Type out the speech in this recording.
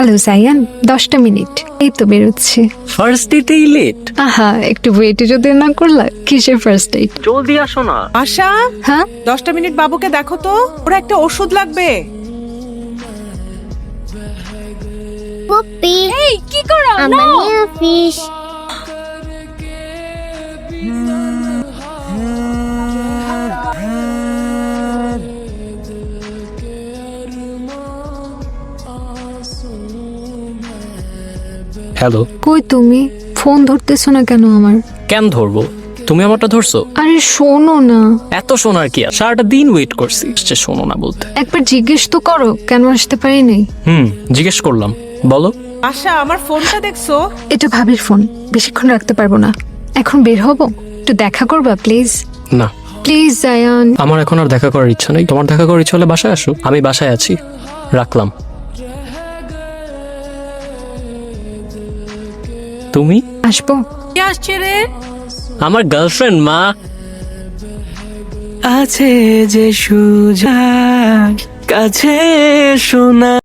Hello Zayan, 10টা minute এই তো বেরোচ্ছি। ফার্স্ট ডেটেই লেট। আহা, একটু ওয়েটে যদি না করলা, কিসের ফার্স্ট ডেট? জলদি আসো না। আশা, হ্যাঁ 10টা মিনিট বাবুকে দেখো তো, ওরা একটা ওষুধ লাগবে। পপি এই কি করো? Amania fish hello. কই তুমি? ফোন ধরতেছো না কেন আমার? কেন ধরবো? তুমি আমারটা ধরছো? আরে শোনো না, এত শোনার কি আর? সারাটা দিন ওয়েট করছি, সে শোনো না বলতে। একবার জিজ্ঞেস তো করো কেন আসতে পারি নাই। জিজ্ঞেস করলাম, বলো। আশা, আমার ফোনটা দেখছো? এটা ভাবির ফোন, বেশিক্ষণ রাখতে পারবো না। এখন বের হবো, একটু দেখা করবা প্লিজ। না, প্লিজ জায়ান। আমার এখন আর দেখা করার ইচ্ছা নেই। তোমার দেখা করার ইচ্ছা হলে বাসায় আসো, আমি বাসায় আছি। রাখলাম। তুমি? আসবো। কে আসছে রে? আমার গার্লফ্রেন্ড মা। আছে যে সুযোগ কাছে শোনা